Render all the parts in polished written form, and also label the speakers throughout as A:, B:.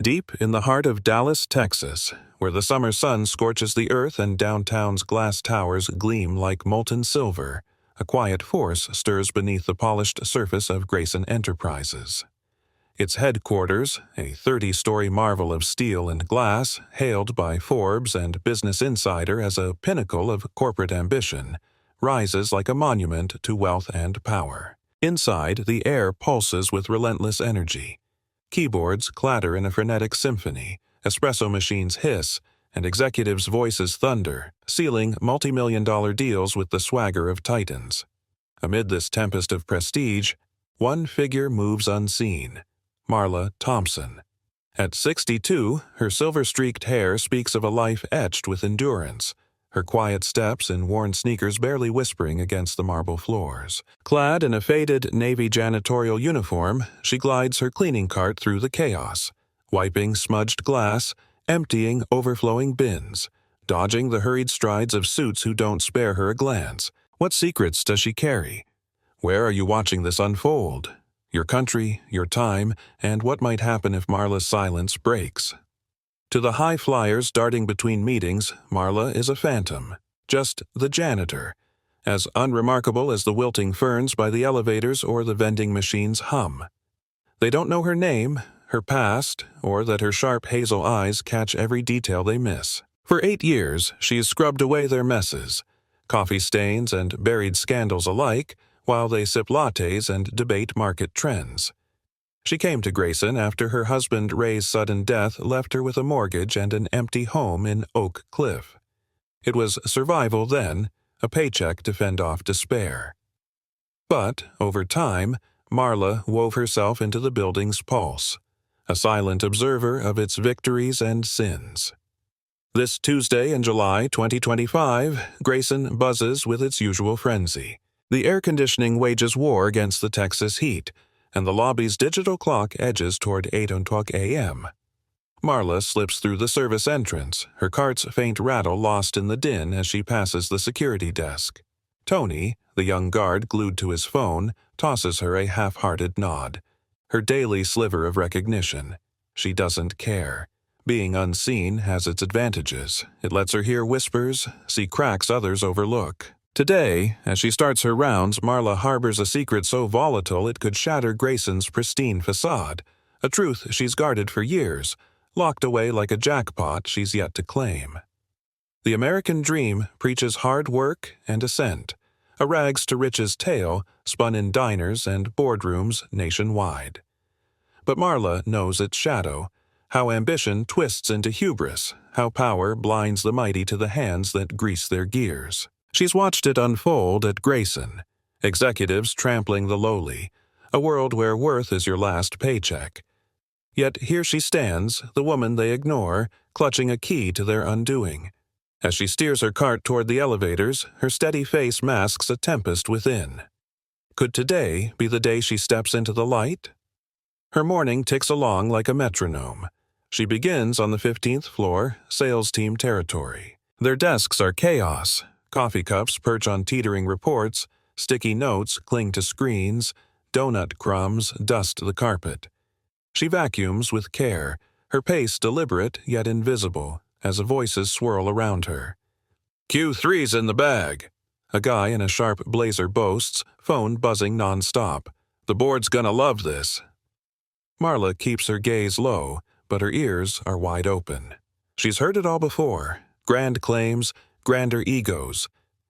A: Deep in the heart of Dallas, Texas, where the summer sun scorches the earth and downtown's glass towers gleam like molten silver, a quiet force stirs beneath the polished surface of Grayson Enterprises. Its headquarters, a 30-story marvel of steel and glass, hailed by Forbes and Business Insider as a pinnacle of corporate ambition, rises like a monument to wealth and power. Inside, the air pulses with relentless energy. Keyboards clatter in a frenetic symphony, espresso machines hiss, and executives' voices thunder, sealing multi-million-dollar deals with the swagger of titans. Amid this tempest of prestige, one figure moves unseen: Marla Thompson. At 62, her silver-streaked hair speaks of a life etched with endurance, her quiet steps in worn sneakers barely whispering against the marble floors. Clad in a faded navy janitorial uniform, she glides her cleaning cart through the chaos, wiping smudged glass, emptying overflowing bins, dodging the hurried strides of suits who don't spare her a glance. What secrets does she carry? Where are you watching this unfold? Your country, your time, and what might happen if Marla's silence breaks. To the high flyers darting between meetings, Marla is a phantom, just the janitor, as unremarkable as the wilting ferns by the elevators or the vending machine's hum. They don't know her name, her past, or that her sharp hazel eyes catch every detail they miss. For 8 years, she has scrubbed away their messes, coffee stains and buried scandals alike, while they sip lattes and debate market trends. She came to Grayson after her husband Ray's sudden death left her with a mortgage and an empty home in Oak Cliff. It was survival then, a paycheck to fend off despair. But, over time, Marla wove herself into the building's pulse, a silent observer of its victories and sins. This Tuesday in July 2025, Grayson buzzes with its usual frenzy. The air conditioning wages war against the Texas heat, and the lobby's digital clock edges toward 8:00 a.m. Marla slips through the service entrance, her cart's faint rattle lost in the din as she passes the security desk. Tony, the young guard glued to his phone, tosses her a half-hearted nod. Her daily sliver of recognition. She doesn't care. Being unseen has its advantages. It lets her hear whispers, see cracks others overlook. Today, as she starts her rounds, Marla harbors a secret so volatile it could shatter Grayson's pristine facade, a truth she's guarded for years, locked away like a jackpot she's yet to claim. The American dream preaches hard work and ascent, a rags-to-riches tale spun in diners and boardrooms nationwide. But Marla knows its shadow, how ambition twists into hubris, how power blinds the mighty to the hands that grease their gears. She's watched it unfold at Grayson, executives trampling the lowly, a world where worth is your last paycheck. Yet here she stands, the woman they ignore, clutching a key to their undoing. As she steers her cart toward the elevators, her steady face masks a tempest within. Could today be the day she steps into the light? Her morning ticks along like a metronome. She begins on the 15th floor, sales team territory. Their desks are chaos. Coffee cups perch on teetering reports, sticky notes cling to screens, donut crumbs dust the carpet. She vacuums with care, her pace deliberate yet invisible, as voices swirl around her. "Q3's in the bag," a guy in a sharp blazer boasts, phone buzzing nonstop. "The board's gonna love this." Marla keeps her gaze low, but her ears are wide open. She's heard it all before: grand claims, grander egos.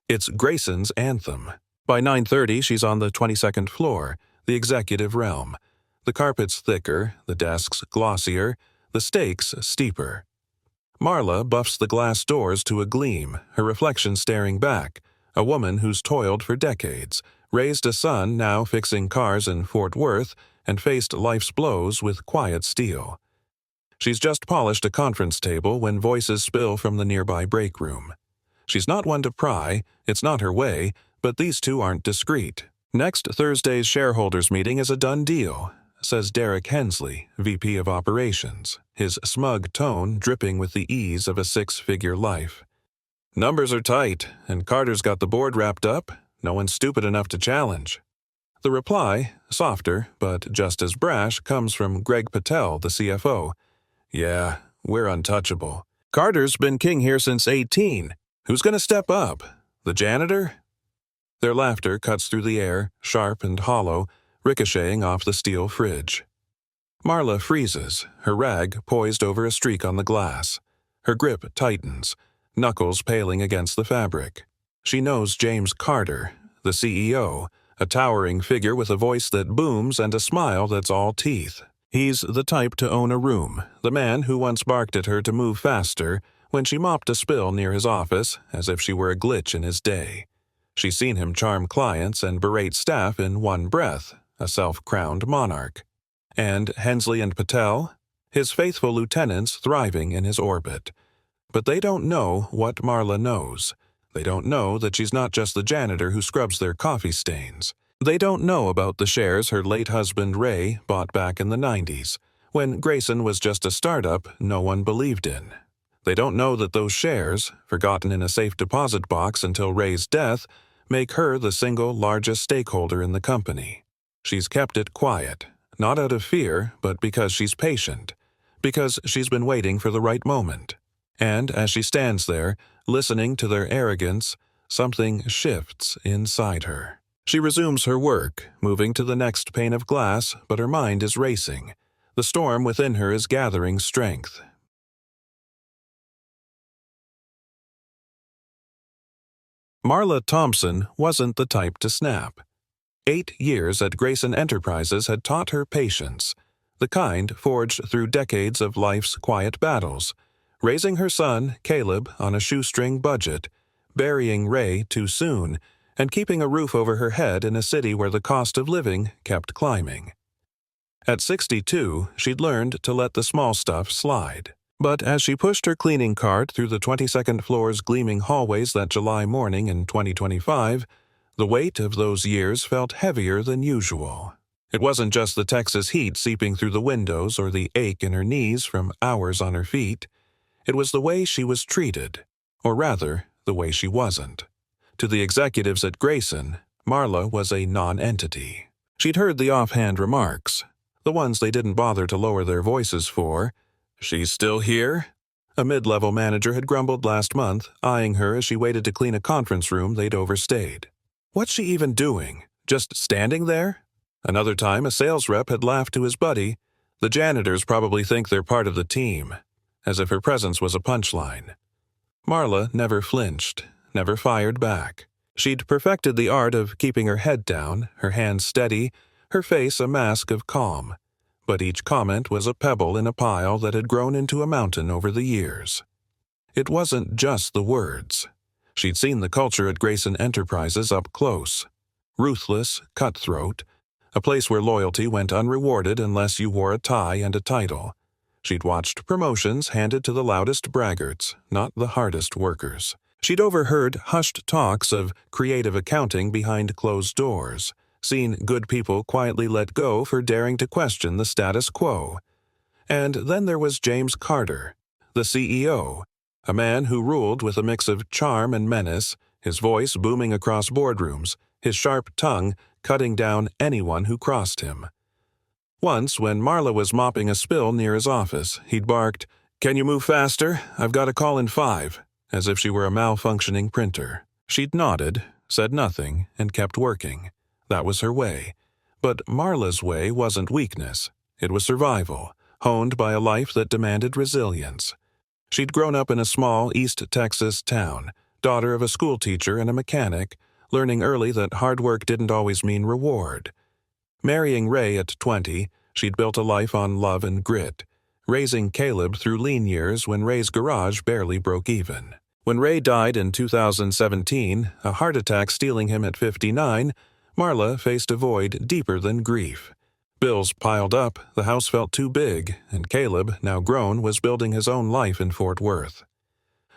A: It's Grayson's anthem. By 9:30, she's on the 22nd floor, the executive realm. The carpet's thicker, the desks glossier, the stakes steeper. Marla buffs the glass doors to a gleam, her reflection staring back, a woman who's toiled for decades, raised a son now fixing cars in Fort Worth, and faced life's blows with quiet steel. She's just polished a conference table when voices spill from the nearby break room. She's not one to pry, it's not her way, but these two aren't discreet. "Next Thursday's shareholders meeting is a done deal," says Derek Hensley, VP of Operations, his smug tone dripping with the ease of a six-figure life. "Numbers are tight, and Carter's got the board wrapped up. No one's stupid enough to challenge." The reply, softer but just as brash, comes from Greg Patel, the CFO. Yeah, we're untouchable. Carter's been king here since 18. Who's gonna step up? The janitor? Their laughter cuts through the air, sharp and hollow, ricocheting off the steel fridge. Marla freezes, her rag poised over a streak on the glass. Her grip tightens, knuckles paling against the fabric. She knows James Carter, the CEO, a towering figure with a voice that booms and a smile that's all teeth. He's the type to own a room, the man who once barked at her to move faster when she mopped a spill near his office as if she were a glitch in his day. She's seen him charm clients and berate staff in one breath, a self-crowned monarch. And Hensley and Patel, his faithful lieutenants thriving in his orbit. But they don't know what Marla knows. They don't know that she's not just the janitor who scrubs their coffee stains. They don't know about the shares her late husband Ray bought back in the 90s, when Grayson was just a startup no one believed in. They don't know that those shares, forgotten in a safe deposit box until Ray's death, make her the single largest stakeholder in the company. She's kept it quiet. Not out of fear, but because she's patient, because she's been waiting for the right moment. And as she stands there, listening to their arrogance, something shifts inside her. She resumes her work, moving to the next pane of glass, but her mind is racing. The storm within her is gathering strength. Marla Thompson wasn't the type to snap. 8 years at Grayson Enterprises had taught her patience, the kind forged through decades of life's quiet battles, raising her son, Caleb, on a shoestring budget, burying Ray too soon, and keeping a roof over her head in a city where the cost of living kept climbing. At 62, she'd learned to let the small stuff slide. But as she pushed her cleaning cart through the 22nd floor's gleaming hallways that July morning in 2025, the weight of those years felt heavier than usual. It wasn't just the Texas heat seeping through the windows or the ache in her knees from hours on her feet. It was the way she was treated, or rather, the way she wasn't. To the executives at Grayson, Marla was a non-entity. She'd heard the offhand remarks, the ones they didn't bother to lower their voices for. "She's still here?" A mid-level manager had grumbled last month, eyeing her as she waited to clean a conference room they'd overstayed. What's she even doing? Just standing there? Another time, a sales rep had laughed to his buddy, "The janitors probably think they're part of the team," as if her presence was a punchline. Marla never flinched, never fired back. She'd perfected the art of keeping her head down, her hands steady, her face a mask of calm. But each comment was a pebble in a pile that had grown into a mountain over the years. It wasn't just the words. She'd seen the culture at Grayson Enterprises up close. Ruthless, cutthroat, a place where loyalty went unrewarded unless you wore a tie and a title. She'd watched promotions handed to the loudest braggarts, not the hardest workers. She'd overheard hushed talks of creative accounting behind closed doors, seen good people quietly let go for daring to question the status quo. And then there was James Carter, the CEO, a man who ruled with a mix of charm and menace, his voice booming across boardrooms, his sharp tongue cutting down anyone who crossed him. Once, when Marla was mopping a spill near his office, he'd barked, "Can you move faster? I've got a call in 5, as if she were a malfunctioning printer. She'd nodded, said nothing, and kept working. That was her way. But Marla's way wasn't weakness. It was survival, honed by a life that demanded resilience. She'd grown up in a small East Texas town, daughter of a schoolteacher and a mechanic, learning early that hard work didn't always mean reward. Marrying Ray at 20, she'd built a life on love and grit, raising Caleb through lean years when Ray's garage barely broke even. When Ray died in 2017, a heart attack stealing him at 59, Marla faced a void deeper than grief. Bills piled up, the house felt too big, and Caleb, now grown, was building his own life in Fort Worth.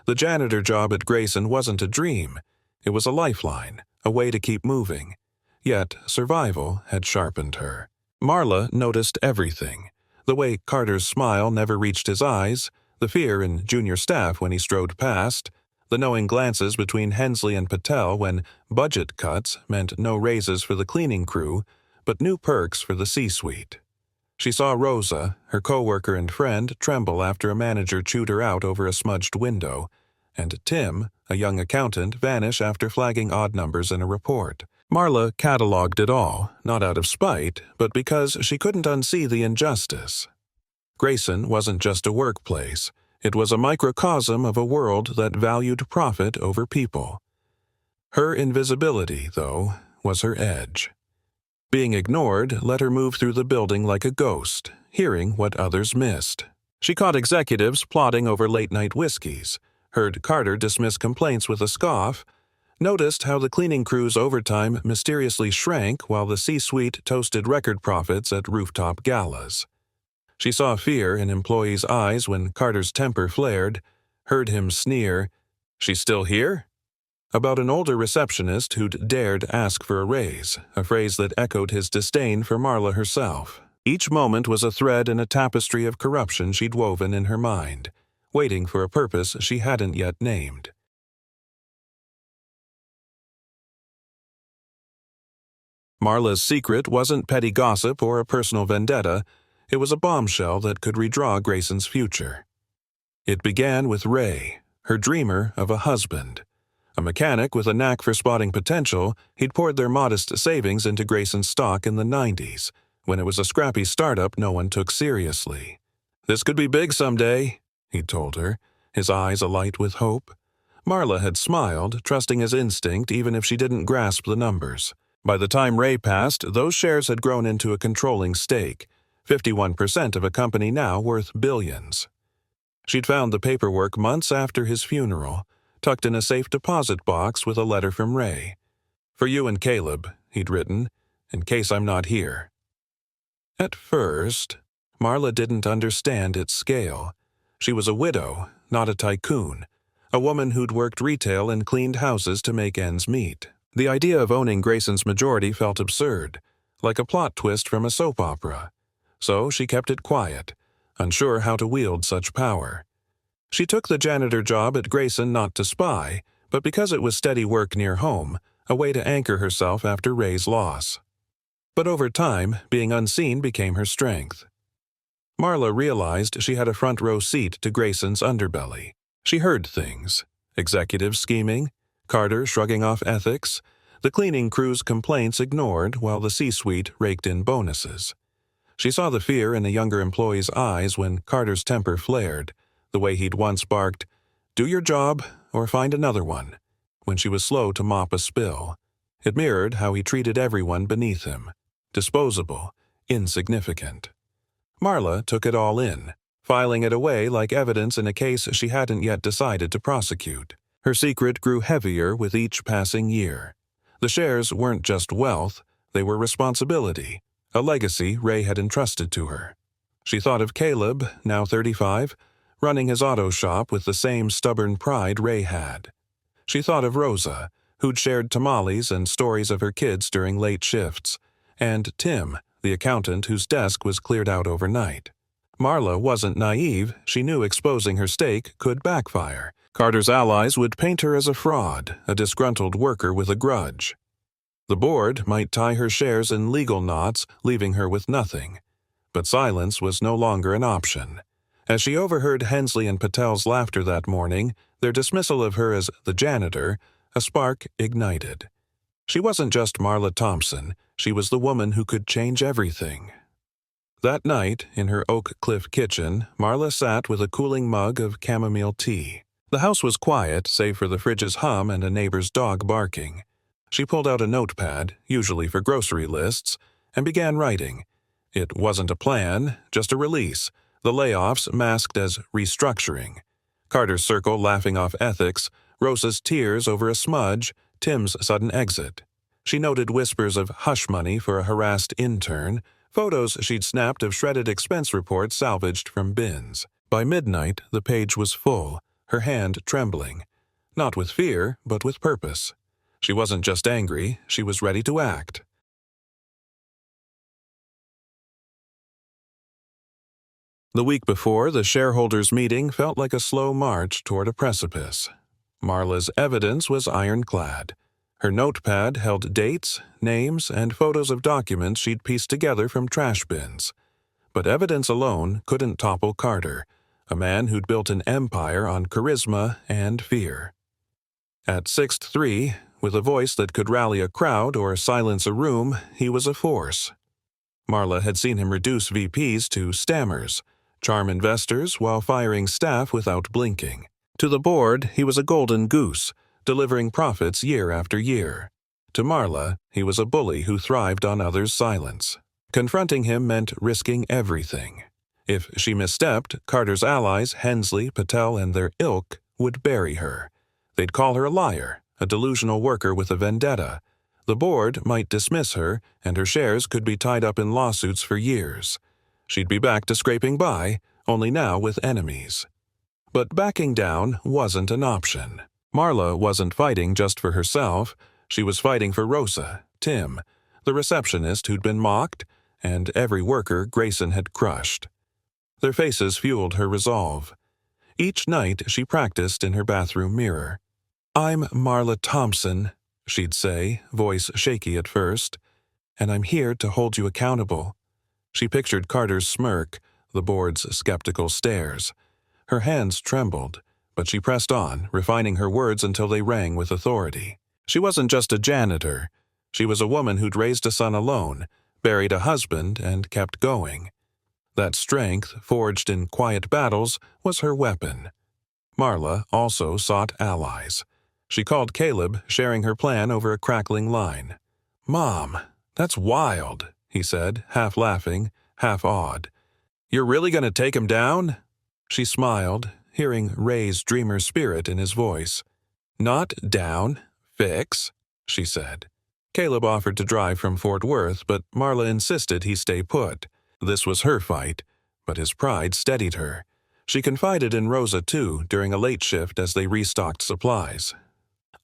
A: The janitor job at Grayson wasn't a dream. It was a lifeline, a way to keep moving. Yet survival had sharpened her. Marla noticed everything. The way Carter's smile never reached his eyes, the fear in junior staff when he strode past, the knowing glances between Hensley and Patel when budget cuts meant no raises for the cleaning crew, but new perks for the C-suite. She saw Rosa, her coworker and friend, tremble after a manager chewed her out over a smudged window, and Tim, a young accountant, vanish after flagging odd numbers in a report. Marla cataloged it all, not out of spite, but because she couldn't unsee the injustice. Grayson wasn't just a workplace. It was a microcosm of a world that valued profit over people. Her invisibility, though, was her edge. Being ignored let her move through the building like a ghost, hearing what others missed. She caught executives plotting over late-night whiskeys, heard Carter dismiss complaints with a scoff, noticed how the cleaning crew's overtime mysteriously shrank while the C-suite toasted record profits at rooftop galas. She saw fear in employees' eyes when Carter's temper flared, heard him sneer, "She's still here?" about an older receptionist who'd dared ask for a raise, a phrase that echoed his disdain for Marla herself. Each moment was a thread in a tapestry of corruption she'd woven in her mind, waiting for a purpose she hadn't yet named. Marla's secret wasn't petty gossip or a personal vendetta. It was a bombshell that could redraw Grayson's future. It began with Ray, her dreamer of a husband. A mechanic with a knack for spotting potential, he'd poured their modest savings into Grayson's stock in the 90s, when it was a scrappy startup no one took seriously. "This could be big someday," he'd told her, his eyes alight with hope. Marla had smiled, trusting his instinct even if she didn't grasp the numbers. By the time Ray passed, those shares had grown into a controlling stake, 51% of a company now worth billions. She'd found the paperwork months after his funeral, tucked in a safe deposit box with a letter from Ray. "For you and Caleb," he'd written, "in case I'm not here." At first, Marla didn't understand its scale. She was a widow, not a tycoon, a woman who'd worked retail and cleaned houses to make ends meet. The idea of owning Grayson's majority felt absurd, like a plot twist from a soap opera. So she kept it quiet, unsure how to wield such power. She took the janitor job at Grayson not to spy, but because it was steady work near home, a way to anchor herself after Ray's loss. But over time, being unseen became her strength. Marla realized she had a front-row seat to Grayson's underbelly. She heard things: executives scheming, Carter shrugging off ethics, the cleaning crew's complaints ignored while the C-suite raked in bonuses. She saw the fear in a younger employee's eyes when Carter's temper flared, the way he'd once barked, "Do your job or find another one," when she was slow to mop a spill. It mirrored how he treated everyone beneath him: disposable, insignificant. Marla took it all in, filing it away like evidence in a case she hadn't yet decided to prosecute. Her secret grew heavier with each passing year. The shares weren't just wealth, they were responsibility, a legacy Ray had entrusted to her. She thought of Caleb, now 35, running his auto shop with the same stubborn pride Ray had. She thought of Rosa, who'd shared tamales and stories of her kids during late shifts, and Tim, the accountant whose desk was cleared out overnight. Marla wasn't naive. She knew exposing her stake could backfire. Carter's allies would paint her as a fraud, a disgruntled worker with a grudge. The board might tie her shares in legal knots, leaving her with nothing. But silence was no longer an option. As she overheard Hensley and Patel's laughter that morning, their dismissal of her as the janitor, a spark ignited. She wasn't just Marla Thompson, she was the woman who could change everything. That night, in her Oak Cliff kitchen, Marla sat with a cooling mug of chamomile tea. The house was quiet, save for the fridge's hum and a neighbor's dog barking. She pulled out a notepad, usually for grocery lists, and began writing. It wasn't a plan, just a release, the layoffs masked as restructuring. Carter's circle laughing off ethics, Rosa's tears over a smudge, Tim's sudden exit. She noted whispers of hush money for a harassed intern, photos she'd snapped of shredded expense reports salvaged from bins. By midnight, the page was full, her hand trembling. Not with fear, but with purpose. She wasn't just angry, she was ready to act. The week before, the shareholders' meeting felt like a slow march toward a precipice. Marla's evidence was ironclad. Her notepad held dates, names, and photos of documents she'd pieced together from trash bins. But evidence alone couldn't topple Carter, a man who'd built an empire on charisma and fear. At 6'3", with a voice that could rally a crowd or silence a room, he was a force. Marla had seen him reduce VPs to stammers, charm investors while firing staff without blinking. To the board, he was a golden goose, delivering profits year after year. To Marla, he was a bully who thrived on others' silence. Confronting him meant risking everything. If she misstepped, Carter's allies, Hensley, Patel, and their ilk, would bury her. They'd call her a liar, a delusional worker with a vendetta. The board might dismiss her, and her shares could be tied up in lawsuits for years. She'd be back to scraping by, only now with enemies. But backing down wasn't an option. Marla wasn't fighting just for herself. She was fighting for Rosa, Tim, the receptionist who'd been mocked, and every worker Grayson had crushed. Their faces fueled her resolve. Each night she practiced in her bathroom mirror. "I'm Marla Thompson," she'd say, voice shaky at first, "and I'm here to hold you accountable." She pictured Carter's smirk, the board's skeptical stares. Her hands trembled, but she pressed on, refining her words until they rang with authority. She wasn't just a janitor. She was a woman who'd raised a son alone, buried a husband, and kept going. That strength, forged in quiet battles, was her weapon. Marla also sought allies. She called Caleb, sharing her plan over a crackling line. "Mom, that's wild," he said, half laughing, half awed. "You're really going to take him down?" She smiled, hearing Ray's dreamer spirit in his voice. "Not down, fix," she said. Caleb offered to drive from Fort Worth, but Marla insisted he stay put. This was her fight, but his pride steadied her. She confided in Rosa, too, during a late shift as they restocked supplies.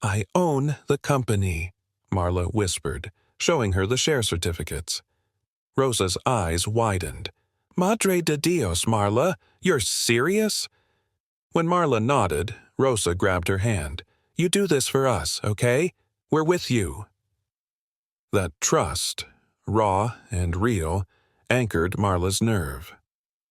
A: "I own the company," Marla whispered, showing her the share certificates. Rosa's eyes widened. "Madre de Dios, Marla, you're serious?" When Marla nodded, Rosa grabbed her hand. "You do this for us, okay? We're with you." That trust, raw and real, anchored Marla's nerve.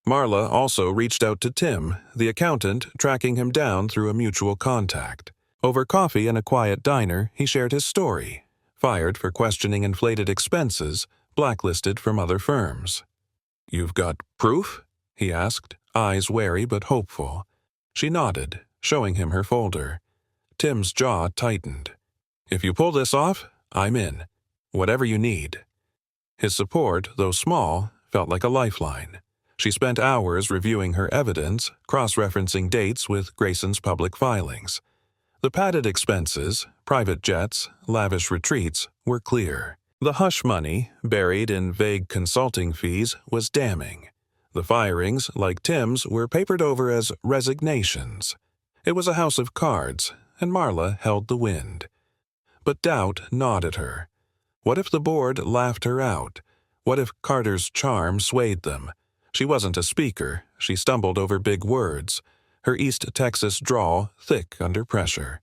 A: Marla also reached out to Tim, the accountant, tracking him down through a mutual contact. Over coffee in a quiet diner, he shared his story. Fired for questioning inflated expenses, blacklisted from other firms. "You've got proof?" he asked, eyes wary but hopeful. She nodded, showing him her folder. Tim's jaw tightened. "If you pull this off, I'm in. Whatever you need." His support, though small, felt like a lifeline. She spent hours reviewing her evidence, cross-referencing dates with Grayson's public filings. The padded expenses, private jets, lavish retreats, were clear. The hush money, buried in vague consulting fees, was damning. The firings, like Tim's, were papered over as resignations. It was a house of cards, and Marla held the wind. But doubt gnawed at her. What if the board laughed her out? What if Carter's charm swayed them? She wasn't a speaker. She stumbled over big words, her East Texas drawl thick under pressure.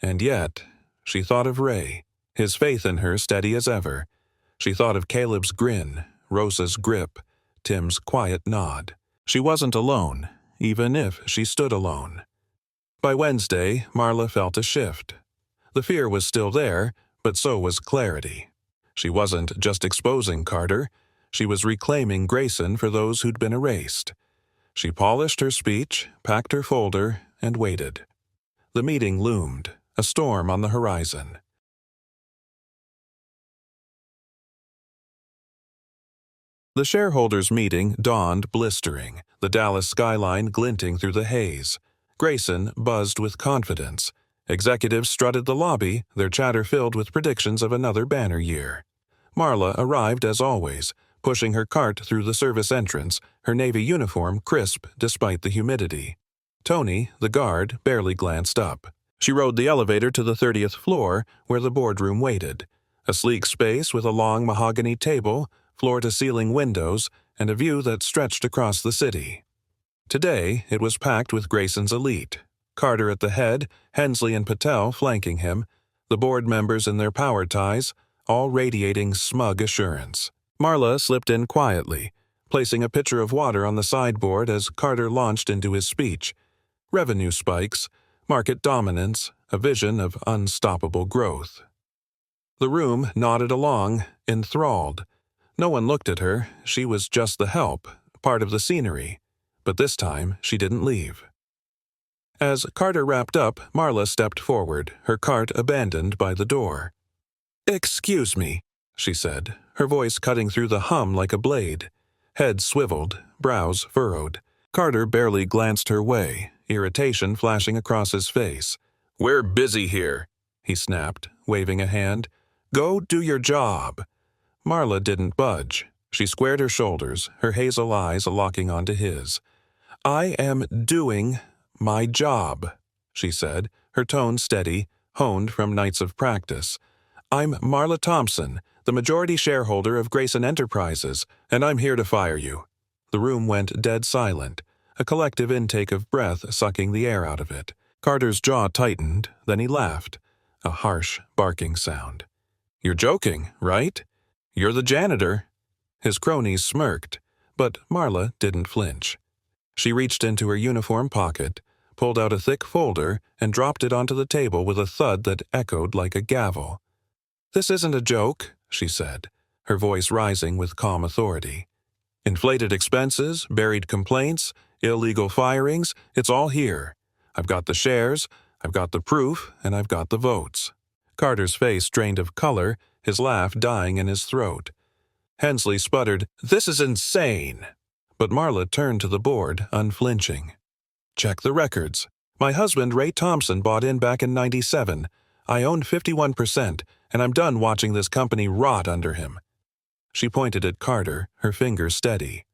A: And yet, she thought of Ray, his faith in her steady as ever. She thought of Caleb's grin, Rosa's grip, Tim's quiet nod. She wasn't alone, even if she stood alone. By Wednesday, Marla felt a shift. The fear was still there, but so was clarity. She wasn't just exposing Carter. She was reclaiming Grayson for those who'd been erased. She polished her speech, packed her folder, and waited. The meeting loomed, a storm on the horizon. The shareholders' meeting dawned blistering, the Dallas skyline glinting through the haze. Grayson buzzed with confidence. Executives strutted the lobby, their chatter filled with predictions of another banner year. Marla arrived as always, pushing her cart through the service entrance, her navy uniform crisp despite the humidity. Tony, the guard, barely glanced up. She rode the elevator to the 30th floor, where the boardroom waited. A sleek space with a long mahogany table, floor-to-ceiling windows, and a view that stretched across the city. Today, it was packed with Grayson's elite. Carter at the head, Hensley and Patel flanking him, the board members in their power ties, all radiating smug assurance. Marla slipped in quietly, placing a pitcher of water on the sideboard as Carter launched into his speech. Revenue spikes, market dominance, a vision of unstoppable growth. The room nodded along, enthralled. No one looked at her. She was just the help, part of the scenery. But this time, she didn't leave. As Carter wrapped up, Marla stepped forward, her cart abandoned by the door. "Excuse me," she said, her voice cutting through the hum like a blade. Head swiveled, brows furrowed. Carter barely glanced her way, irritation flashing across his face. "We're busy here," he snapped, waving a hand. "Go do your job." Marla didn't budge. She squared her shoulders, her hazel eyes locking onto his. "I am doing my job," she said, her tone steady, honed from nights of practice. "I'm Marla Thompson, the majority shareholder of Grayson Enterprises, and I'm here to fire you." The room went dead silent, a collective intake of breath sucking the air out of it. Carter's jaw tightened, then he laughed, a harsh, barking sound. "You're joking, right? You're the janitor." His cronies smirked, but Marla didn't flinch. She reached into her uniform pocket, pulled out a thick folder, and dropped it onto the table with a thud that echoed like a gavel. "This isn't a joke," she said, her voice rising with calm authority. "Inflated expenses, buried complaints, illegal firings, it's all here. I've got the shares, I've got the proof, and I've got the votes." Carter's face drained of color, his laugh dying in his throat. Hensley sputtered, "This is insane!" But Marla turned to the board, unflinching. "Check the records. My husband, Ray Thompson, bought in back in '97. I own 51%, and I'm done watching this company rot under him." She pointed at Carter, her fingers steady.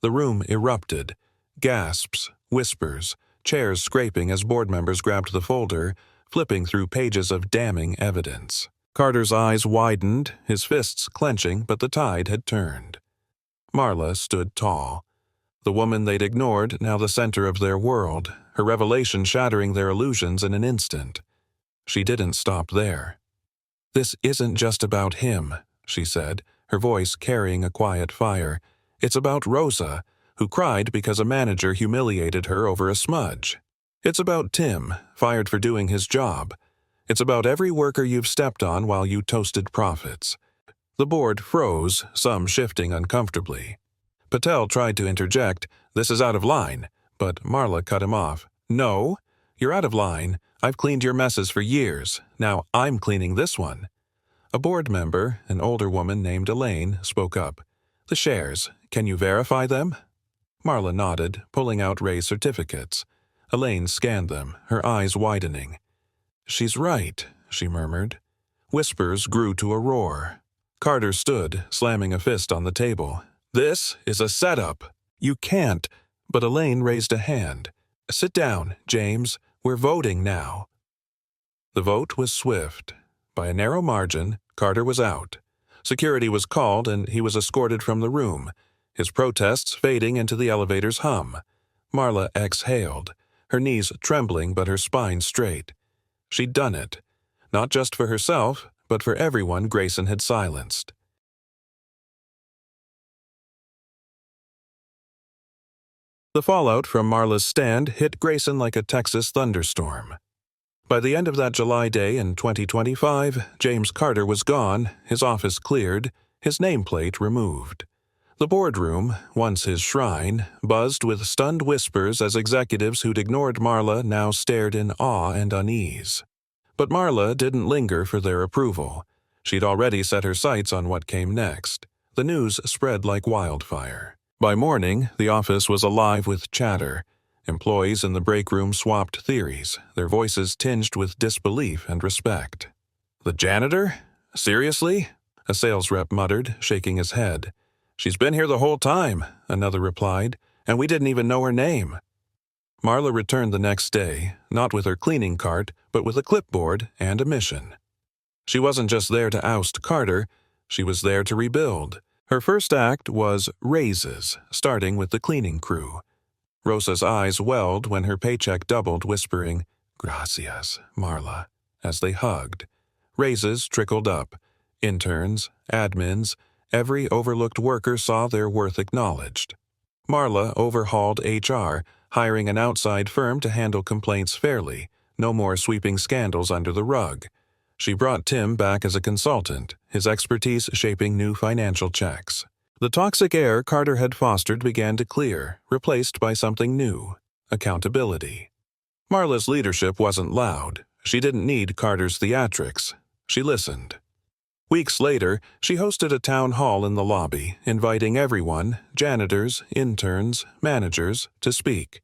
A: The room erupted. Gasps, whispers, chairs scraping as board members grabbed the folder, flipping through pages of damning evidence. Carter's eyes widened, his fists clenching, but the tide had turned. Marla stood tall. The woman they'd ignored, now the center of their world, her revelation shattering their illusions in an instant. She didn't stop there. "This isn't just about him," she said, her voice carrying a quiet fire. "It's about Rosa, who cried because a manager humiliated her over a smudge. It's about Tim, fired for doing his job. It's about every worker you've stepped on while you toasted profits." The board froze, some shifting uncomfortably. Patel tried to interject, "This is out of line," but Marla cut him off. "No, you're out of line. I've cleaned your messes for years. Now I'm cleaning this one." A board member, an older woman named Elaine, spoke up. "The shares, can you verify them?" Marla nodded, pulling out Ray's certificates. Elaine scanned them, her eyes widening. "She's right," she murmured. Whispers grew to a roar. Carter stood, slamming a fist on the table. "This is a setup. You can't." But Elaine raised a hand. "Sit down, James. We're voting now." The vote was swift. By a narrow margin, Carter was out. Security was called and he was escorted from the room, his protests fading into the elevator's hum. Marla exhaled, her knees trembling but her spine straight. She'd done it. Not just for herself, but for everyone Grayson had silenced. The fallout from Marla's stand hit Grayson like a Texas thunderstorm. By the end of that July day in 2025, James Carter was gone, his office cleared, his nameplate removed. The boardroom, once his shrine, buzzed with stunned whispers as executives who'd ignored Marla now stared in awe and unease. But Marla didn't linger for their approval. She'd already set her sights on what came next. The news spread like wildfire. By morning, the office was alive with chatter. Employees in the break room swapped theories, their voices tinged with disbelief and respect. "The janitor? Seriously?" a sales rep muttered, shaking his head. "She's been here the whole time," another replied, "and we didn't even know her name." Marla returned the next day, not with her cleaning cart, but with a clipboard and a mission. She wasn't just there to oust Carter, she was there to rebuild. Her first act was raises, starting with the cleaning crew. Rosa's eyes welled when her paycheck doubled, whispering, "Gracias, Marla," as they hugged. Raises trickled up. Interns, admins, Every overlooked worker saw their worth acknowledged. Marla overhauled HR, hiring an outside firm to handle complaints fairly. No more sweeping scandals under the rug. She brought Tim back as a consultant, his expertise shaping new financial checks. The toxic air Carter had fostered began to clear, replaced by something new: accountability. Marla's leadership wasn't loud. She didn't need Carter's theatrics. She listened. Weeks later, she hosted a town hall in the lobby, inviting everyone, janitors, interns, managers, to speak.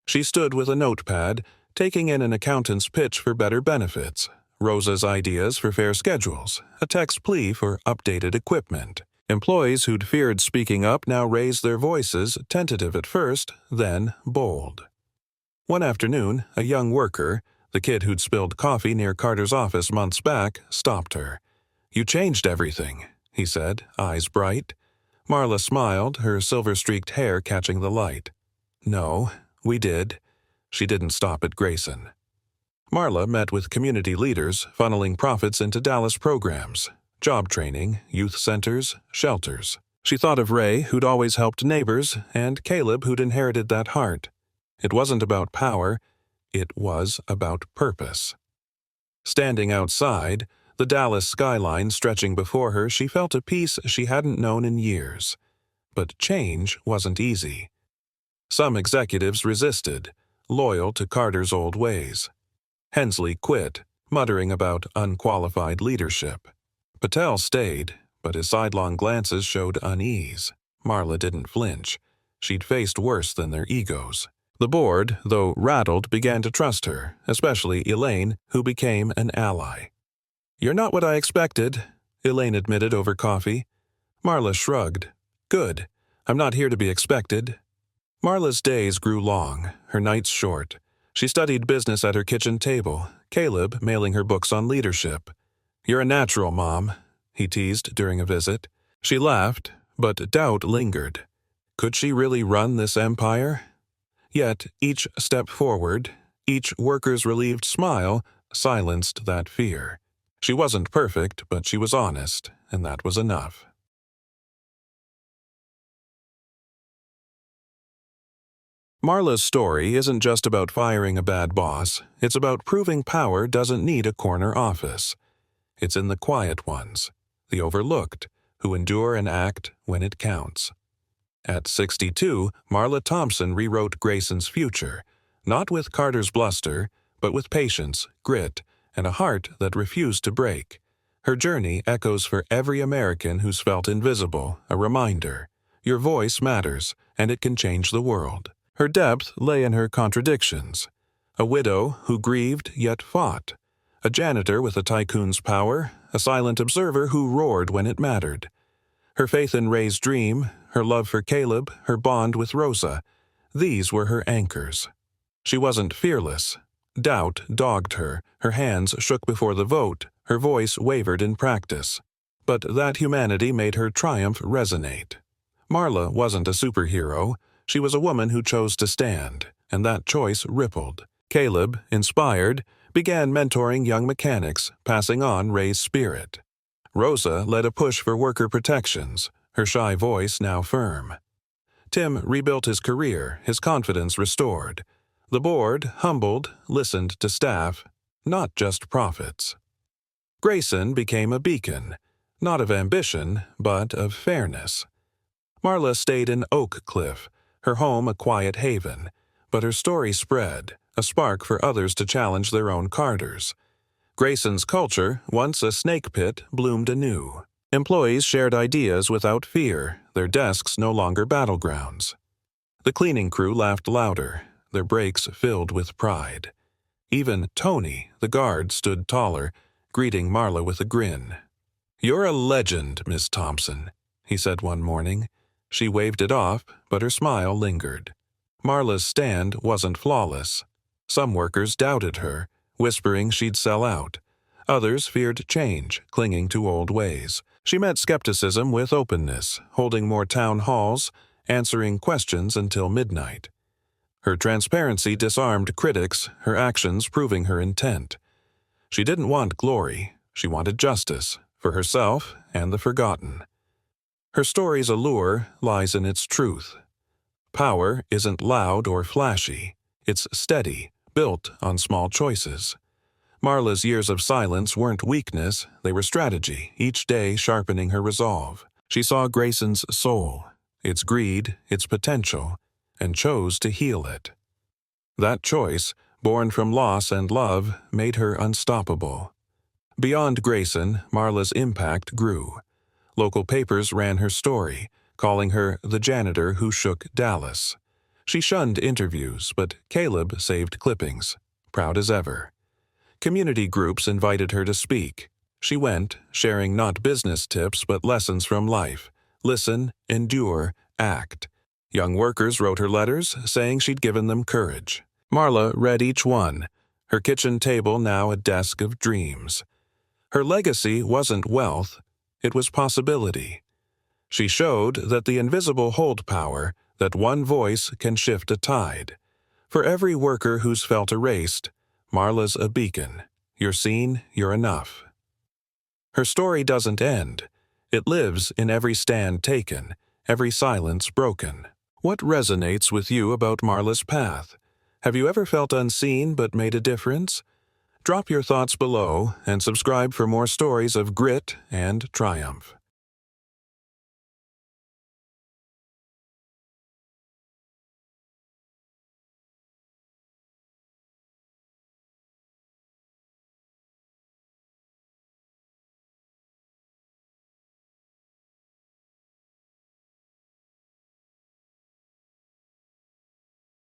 A: She stood with a notepad, taking in an accountant's pitch for better benefits, Rosa's ideas for fair schedules, a tech's plea for updated equipment. Employees who'd feared speaking up now raised their voices, tentative at first, then bold. One afternoon, a young worker, the kid who'd spilled coffee near Carter's office months back, stopped her. "You changed everything," he said, eyes bright. Marla smiled, her silver-streaked hair catching the light. "No, we did." She didn't stop at Grayson. Marla met with community leaders, funneling profits into Dallas programs, job training, youth centers, shelters. She thought of Ray, who'd always helped neighbors, and Caleb, who'd inherited that heart. It wasn't about power, it was about purpose. Standing outside, the Dallas skyline stretching before her, she felt a peace she hadn't known in years. But change wasn't easy. Some executives resisted, loyal to Carter's old ways. Hensley quit, muttering about unqualified leadership. Patel stayed, but his sidelong glances showed unease. Marla didn't flinch. She'd faced worse than their egos. The board, though rattled, began to trust her, especially Elaine, who became an ally. "You're not what I expected," Elaine admitted over coffee. Marla shrugged. "Good. I'm not here to be expected." Marla's days grew long, her nights short. She studied business at her kitchen table, Caleb mailing her books on leadership. "You're a natural, Mom," he teased during a visit. She laughed, but doubt lingered. Could she really run this empire? Yet each step forward, each worker's relieved smile, silenced that fear. She wasn't perfect, but she was honest, and that was enough. Marla's story isn't just about firing a bad boss, it's about proving power doesn't need a corner office. It's in the quiet ones, the overlooked, who endure and act when it counts. At 62, Marla Thompson rewrote Grayson's future, not with Carter's bluster, but with patience, grit, and a heart that refused to break. Her journey echoes for every American who's felt invisible, a reminder. Your voice matters, and it can change the world. Her depth lay in her contradictions. A widow who grieved yet fought. A janitor with a tycoon's power, a silent observer who roared when it mattered. Her faith in Ray's dream, her love for Caleb, her bond with Rosa, these were her anchors. She wasn't fearless. Doubt dogged her, her hands shook before the vote, her voice wavered in practice. But that humanity made her triumph resonate. Marla wasn't a superhero. She was a woman who chose to stand, and that choice rippled. Caleb, inspired, began mentoring young mechanics, passing on Ray's spirit. Rosa led a push for worker protections, her shy voice now firm. Tim rebuilt his career, his confidence restored. The board, humbled, listened to staff, not just profits. Grayson became a beacon, not of ambition, but of fairness. Marla stayed in Oak Cliff, her home a quiet haven, but her story spread, a spark for others to challenge their own Carters. Grayson's culture, once a snake pit, bloomed anew. Employees shared ideas without fear, their desks no longer battlegrounds. The cleaning crew laughed louder, their breaks filled with pride. Even Tony, the guard, stood taller, greeting Marla with a grin. "You're a legend, Miss Thompson," he said one morning. She waved it off, but her smile lingered. Marla's stand wasn't flawless. Some workers doubted her, whispering she'd sell out. Others feared change, clinging to old ways. She met skepticism with openness, holding more town halls, answering questions until midnight. Her transparency disarmed critics, her actions proving her intent. She didn't want glory, she wanted justice, for herself and the forgotten. Her story's allure lies in its truth. Power isn't loud or flashy. It's steady, built on small choices. Marla's years of silence weren't weakness, they were strategy, each day sharpening her resolve. She saw Grayson's soul, its greed, its potential, and chose to heal it. That choice, born from loss and love, made her unstoppable. Beyond Grayson, Marla's impact grew. Local papers ran her story, calling her the janitor who shook Dallas. She shunned interviews, but Caleb saved clippings, proud as ever. Community groups invited her to speak. She went, sharing not business tips but lessons from life. Listen, endure, act. Young workers wrote her letters, saying she'd given them courage. Marla read each one, her kitchen table now a desk of dreams. Her legacy wasn't wealth, it was possibility. She showed that the invisible hold power, that one voice can shift a tide. For every worker who's felt erased, Marla's a beacon. You're seen, you're enough. Her story doesn't end. It lives in every stand taken, every silence broken. What resonates with you about Marla's path? Have you ever felt unseen but made a difference? Drop your thoughts below and subscribe for more stories of grit and triumph.